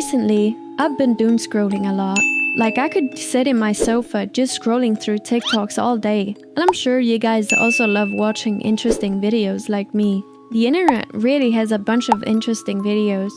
Recently, I've been doom scrolling a lot. Like I could sit in my sofa just scrolling through TikToks all day. And I'm sure you guys also love watching interesting videos like me. The internet really has a bunch of interesting videos.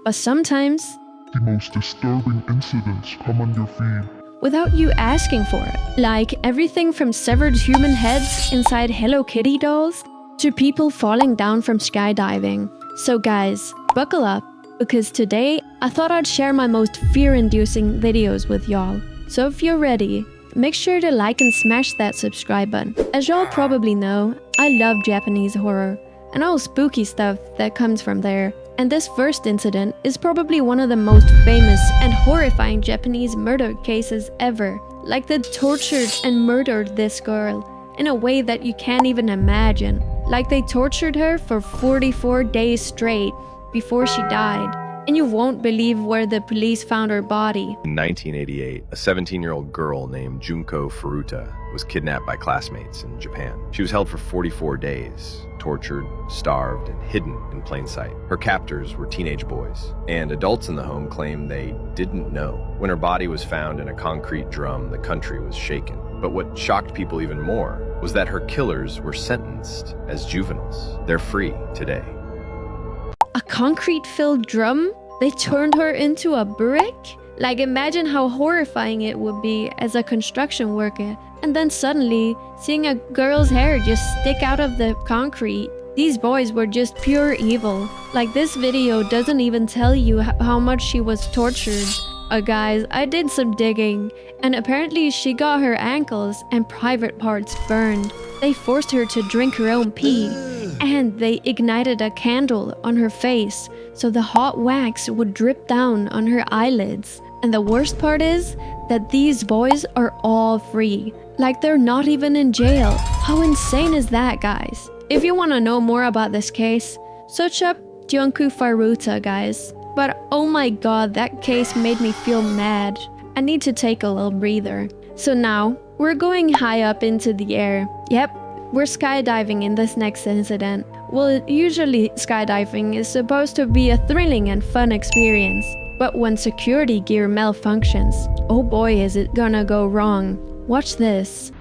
But sometimes, the most disturbing incidents come on your feed without you asking for it. Like everything from severed human heads inside Hello Kitty dolls to people falling down from skydiving. So guys, buckle up, because today I thought I'd share my most fear-inducing videos with y'all. So if you're ready, make sure to like and smash that subscribe button. As y'all probably know, I love Japanese horror and all spooky stuff that comes from there. And this first incident is probably one of the most famous and horrifying Japanese murder cases ever. Like they tortured and murdered this girl in a way that you can't even imagine. Like they tortured her for 44 days straight before she died. And you won't believe where the police found her body. In 1988, a 17-year-old girl named Junko Furuta was kidnapped by classmates in Japan. She was held for 44 days, tortured, starved, and hidden in plain sight. Her captors were teenage boys, and adults in the home claimed they didn't know. When her body was found in a concrete drum, the country was shaken. But what shocked people even more was that her killers were sentenced as juveniles. They're free today. A concrete-filled drum? They turned her into a brick? Like imagine how horrifying it would be as a construction worker, and then suddenly seeing a girl's hair just stick out of the concrete. These boys were just pure evil. Like this video doesn't even tell you how much she was tortured. Guys, I did some digging, and apparently she got her ankles and private parts burned. They forced her to drink her own pee, and they ignited a candle on her face so the hot wax would drip down on her eyelids. And the worst part is that these boys are all free. Like they're not even in jail. How insane is that, guys? If you want to know more about this case, search up Junko Furuta, guys. But oh my god, that case made me feel mad. I need to take a little breather. So now, we're going high up into the air. Yep, we're skydiving in this next incident. Well, usually skydiving is supposed to be a thrilling and fun experience. But when security gear malfunctions, oh boy is it gonna go wrong. Watch this.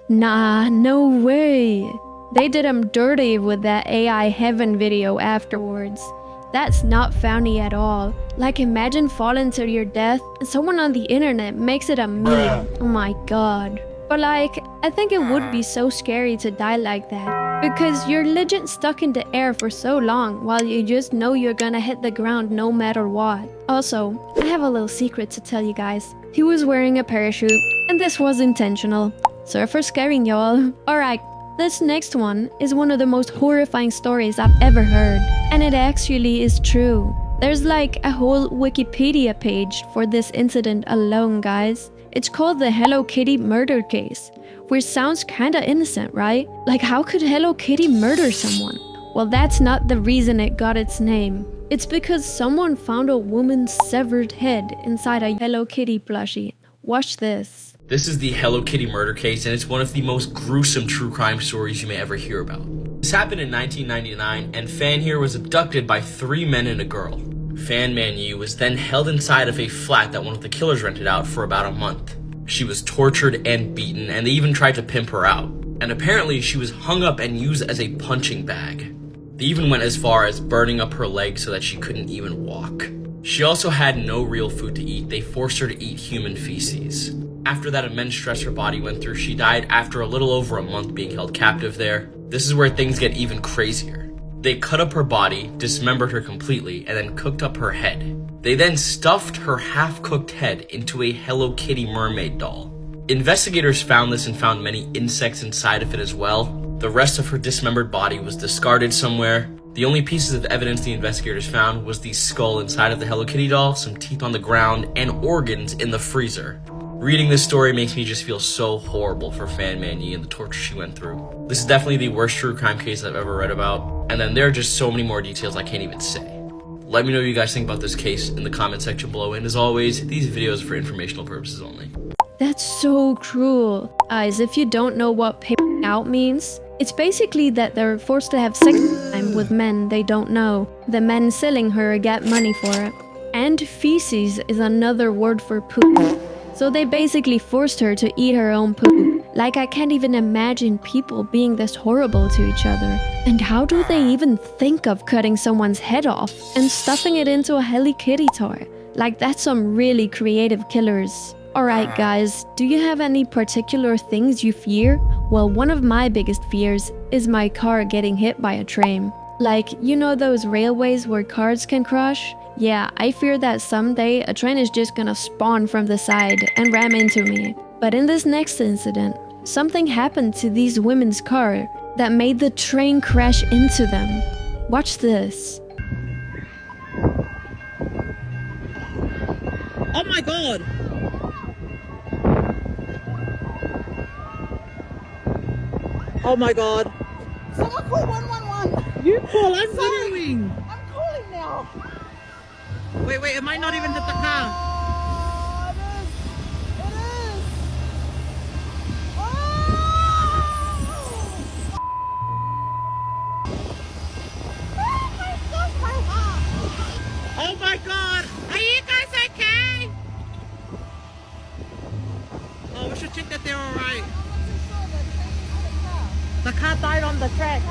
Nah, no way. They did him dirty with that AI heaven video afterwards. That's not funny at all. Like imagine falling to your death and someone on the internet makes it a meme. Oh my god. But like, I think it would be so scary to die like that. Because you're legit stuck in the air for so long while you just know you're gonna hit the ground no matter what. Also, I have a little secret to tell you guys. He was wearing a parachute and this was intentional. Sorry for scaring y'all. Alright, this next one is one of the most horrifying stories I've ever heard. And it actually is true. There's like a whole Wikipedia page for this incident alone, guys. It's called the Hello Kitty murder case, which sounds kinda innocent, right? Like how could Hello Kitty murder someone? Well, that's not the reason it got its name. It's because someone found a woman's severed head inside a Hello Kitty plushie. Watch this. This is the Hello Kitty murder case, and it's one of the most gruesome true crime stories you may ever hear about. This happened in 1999, and Fan here was abducted by 3 men and a girl. Fan Man Yu was then held inside of a flat that one of the killers rented out for about a month. She was tortured and beaten, and they even tried to pimp her out. And apparently she was hung up and used as a punching bag. They even went as far as burning up her legs so that she couldn't even walk. She also had no real food to eat. They forced her to eat human feces. After that immense stress her body went through, she died after a little over a month being held captive there. This is where things get even crazier. They cut up her body, dismembered her completely, and then cooked up her head. They then stuffed her half-cooked head into a Hello Kitty mermaid doll. Investigators found this and found many insects inside of it as well. The rest of her dismembered body was discarded somewhere. The only pieces of evidence the investigators found was the skull inside of the Hello Kitty doll, some teeth on the ground, and organs in the freezer. Reading this story makes me just feel so horrible for Fan Man-yi and the torture she went through. This is definitely the worst true crime case I've ever read about, and then there are just so many more details I can't even say. Let me know what you guys think about this case in the comment section below, and as always, these videos are for informational purposes only. That's so cruel. Guys, if you don't know what pimping out means, it's basically that they're forced to have sex time with men they don't know. The men selling her get money for it. And feces is another word for poop. So they basically forced her to eat her own poop. Like, I can't even imagine people being this horrible to each other. And how do they even think of cutting someone's head off and stuffing it into a Hello Kitty toy? Like, that's some really creative killers. Alright guys, do you have any particular things you fear? Well, one of my biggest fears is my car getting hit by a train. Like, you know those railways where cars can crash? Yeah, I fear that someday a train is just gonna spawn from the side and ram into me. But in this next incident, something happened to these women's car that made the train crash into them. Watch this. Oh my god! Oh my god! Someone call 111! You call, I'm following! I'm calling now! Wait, it might not even hit the car! Oh, it is! It is! Oh! Oh my gosh, my heart! Oh my god! Are you guys okay? Oh, we should check that they're alright. The car died on the track.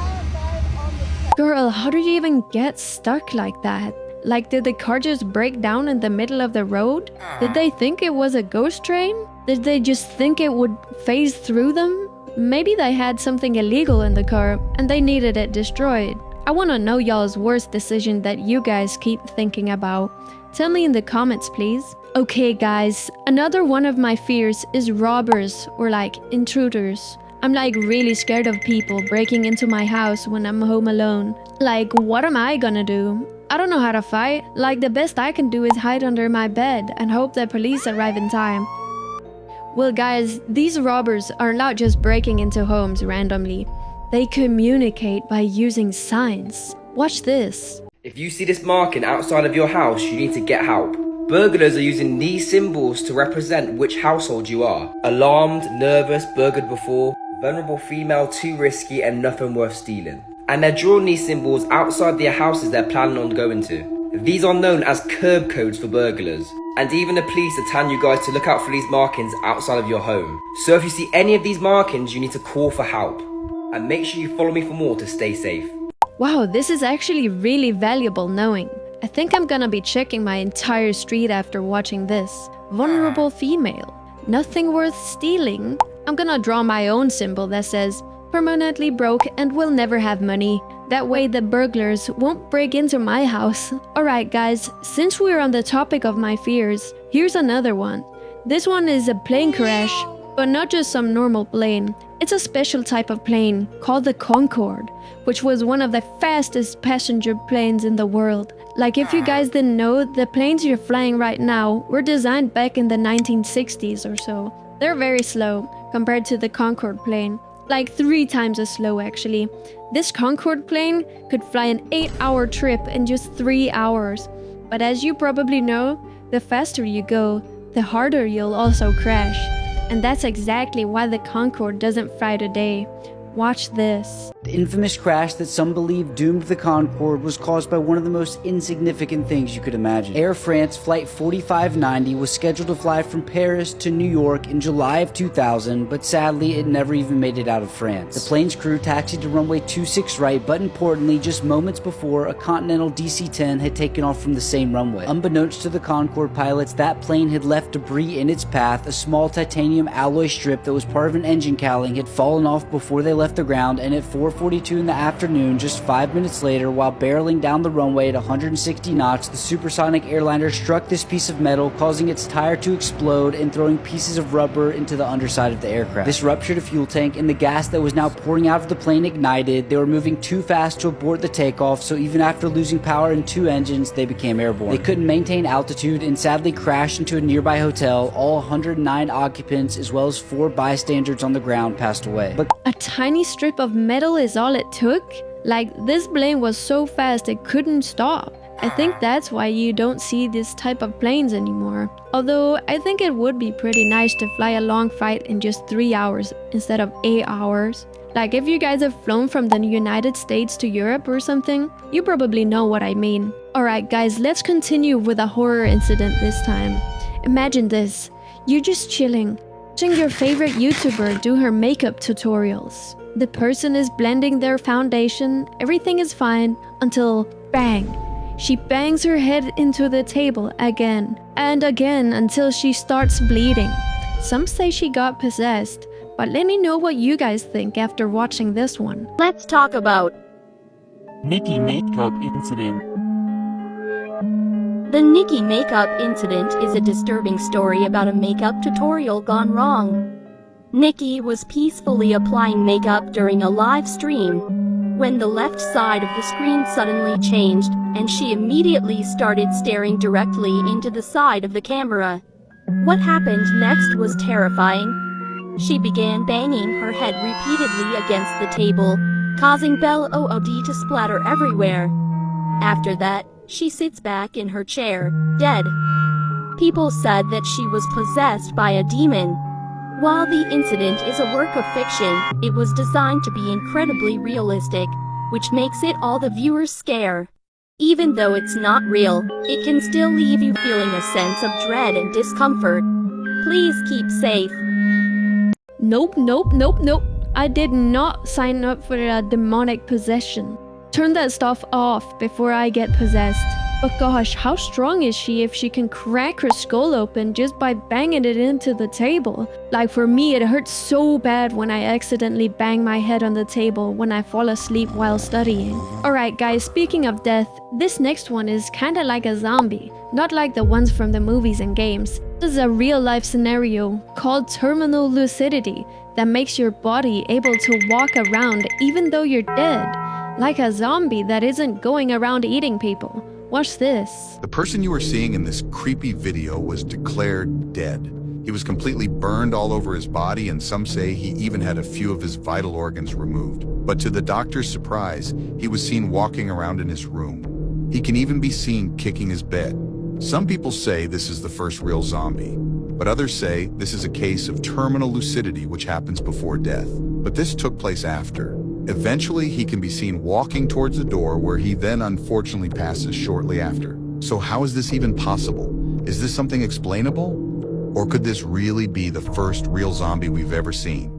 Girl, how did you even get stuck like that? Like, did the car just break down in the middle of the road? Did they think it was a ghost train? Did they just think it would phase through them? Maybe they had something illegal in the car and they needed it destroyed. I wanna know y'all's worst decision that you guys keep thinking about. Tell me in the comments, please. Okay guys, another one of my fears is robbers or like intruders. I'm like really scared of people breaking into my house when I'm home alone. Like, what am I gonna do? I don't know how to fight. Like, the best I can do is hide under my bed and hope the police arrive in time. Well guys, these robbers are not just breaking into homes randomly. They communicate by using signs. Watch this. If you see this marking outside of your house, you need to get help. Burglars are using these symbols to represent which household you are. Alarmed, nervous, burglared before, vulnerable female, too risky, and nothing worth stealing. And they're drawing these symbols outside their houses they're planning on going to. These are known as curb codes for burglars. And even the police are telling you guys to look out for these markings outside of your home. So if you see any of these markings, you need to call for help. And make sure you follow me for more to stay safe. Wow, this is actually really valuable knowing. I think I'm gonna be checking my entire street after watching this. Vulnerable female. Nothing worth stealing. I'm gonna draw my own symbol that says, permanently broke and will never have money. That way the burglars won't break into my house. Alright guys, since we're on the topic of my fears, here's another one. This one is a plane crash, but not just some normal plane. It's a special type of plane called the Concorde, which was one of the fastest passenger planes in the world. Like, if you guys didn't know, the planes you're flying right now were designed back in the 1960s or so. They're very slow compared to the Concorde plane. Like 3 times as slow actually. This Concorde plane could fly an 8-hour trip in just 3 hours. But as you probably know, the faster you go, the harder you'll also crash. And that's exactly why the Concorde doesn't fly today. Watch this. The infamous crash that some believe doomed the Concorde was caused by one of the most insignificant things you could imagine. Air France Flight 4590 was scheduled to fly from Paris to New York in July of 2000, but sadly it never even made it out of France. The plane's crew taxied to runway 26 right, but importantly, just moments before, a Continental DC-10 had taken off from the same runway. Unbeknownst to the Concorde pilots, that plane had left debris in its path. A small titanium alloy strip that was part of an engine cowling had fallen off before they left left the ground, and at 4:42 in the afternoon, just 5 minutes later, while barreling down the runway at 160 knots, the supersonic airliner struck this piece of metal, causing its tire to explode and throwing pieces of rubber into the underside of the aircraft. This ruptured a fuel tank, and the gas that was now pouring out of the plane ignited. They were moving too fast to abort the takeoff, so even after losing power in 2 engines, they became airborne. They couldn't maintain altitude and sadly crashed into a nearby hotel. All 109 occupants, as well as 4 bystanders on the ground, passed away. But A tiny strip of metal is all it took? Like, this plane was so fast it couldn't stop. I think that's why you don't see this type of planes anymore. Although, I think it would be pretty nice to fly a long flight in just 3 hours instead of 8 hours. Like, if you guys have flown from the United States to Europe or something, you probably know what I mean. Alright guys, let's continue with a horror incident this time. Imagine this. You're just chilling, watching your favorite YouTuber do her makeup tutorials. The person is blending their foundation, everything is fine, until bang! She bangs her head into the table again and again until she starts bleeding. Some say she got possessed, but let me know what you guys think after watching this one. Let's talk about Nikki makeup incident. the Nikki makeup incident is a disturbing story about a makeup tutorial gone wrong. Nikki was peacefully applying makeup during a live stream when the left side of the screen suddenly changed, and she immediately started staring directly into the side of the camera. What happened next was terrifying. She began banging her head repeatedly against the table, causing blood to splatter everywhere. After that, she sits back in her chair, dead. People said that she was possessed by a demon. While the incident is a work of fiction, it was designed to be incredibly realistic, which makes it all the viewers scare. Even though it's not real, it can still leave you feeling a sense of dread and discomfort. Please keep safe. Nope. I did not sign up for a demonic possession. Turn that stuff off before I get possessed. But gosh, how strong is she if she can crack her skull open just by banging it into the table? Like, for me, it hurts so bad when I accidentally bang my head on the table when I fall asleep while studying. Alright guys, speaking of death, this next one is kinda like a zombie. Not like the ones from the movies and games. This is a real life scenario called terminal lucidity that makes your body able to walk around even though you're dead. Like a zombie that isn't going around eating people. Watch this. The person you are seeing in this creepy video was declared dead. He was completely burned all over his body, and some say he even had a few of his vital organs removed. But to the doctor's surprise, he was seen walking around in his room. He can even be seen kicking his bed. Some people say this is the first real zombie, but others say this is a case of terminal lucidity, which happens before death. But this took place after. Eventually, he can be seen walking towards the door, where he then unfortunately passes shortly after. So how is this even possible? Is this something explainable? Or could this really be the first real zombie we've ever seen?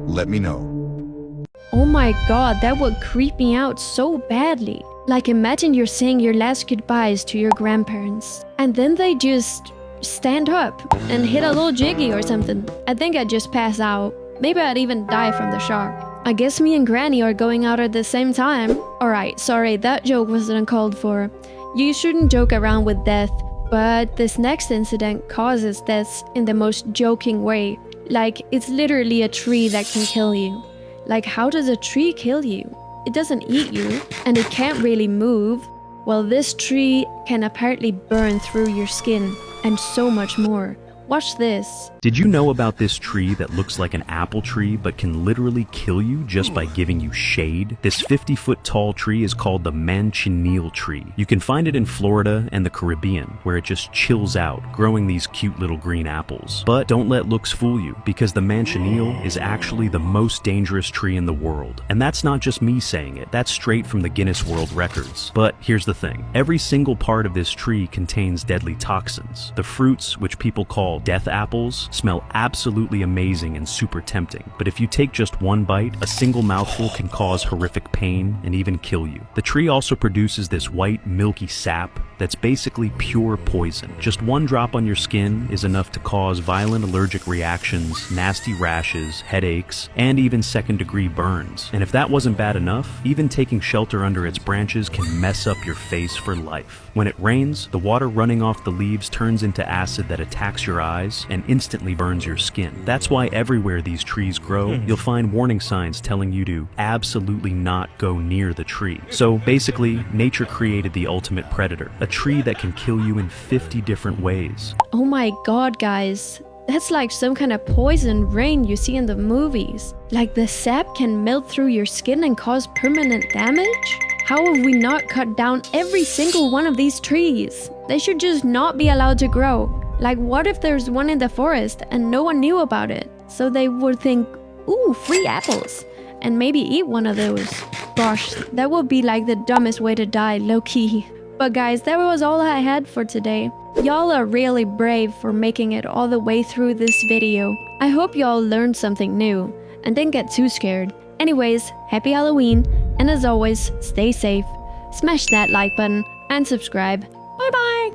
Let me know. Oh my god, that would creep me out so badly. Like, imagine you're saying your last goodbyes to your grandparents, and then they just stand up and hit a little jiggy or something. I think I'd just pass out. Maybe I'd even die from the shock. I guess me and Granny are going out at the same time. Alright, sorry, that joke wasn't uncalled for. You shouldn't joke around with death, but this next incident causes deaths in the most joking way. Like, it's literally a tree that can kill you. Like, how does a tree kill you? It doesn't eat you, and it can't really move. Well, this tree can apparently burn through your skin, and so much more. Watch this. Did you know about this tree that looks like an apple tree but can literally kill you just by giving you shade? This 50-foot tall tree is called the Manchineel tree. You can find it in Florida and the Caribbean, where it just chills out, growing these cute little green apples. But don't let looks fool you, because the Manchineel is actually the most dangerous tree in the world. And that's not just me saying it, that's straight from the Guinness World Records. But here's the thing, every single part of this tree contains deadly toxins. The fruits, which people call death apples, smell absolutely amazing and super tempting. But if you take just one bite, a single mouthful can cause horrific pain and even kill you. The tree also produces this white, milky sap that's basically pure poison. Just one drop on your skin is enough to cause violent allergic reactions, nasty rashes, headaches, and even second-degree burns. And if that wasn't bad enough, even taking shelter under its branches can mess up your face for life. When it rains, the water running off the leaves turns into acid that attacks your eyes and instantly burns your skin. That's why everywhere these trees grow, you'll find warning signs telling you to absolutely not go near the tree. So basically, nature created the ultimate predator, a tree that can kill you in 50 different ways. Oh my god, guys. That's like some kind of poison rain you see in the movies. Like the sap can melt through your skin and cause permanent damage? How have we not cut down every single one of these trees? They should just not be allowed to grow. Like, what if there's one in the forest and no one knew about it? So they would think, ooh, free apples, and maybe eat one of those. Gosh, that would be like the dumbest way to die, low-key. But guys, that was all I had for today. Y'all are really brave for making it all the way through this video. I hope y'all learned something new and didn't get too scared. Anyways, happy Halloween, and as always, stay safe, smash that like button, and subscribe. Bye bye!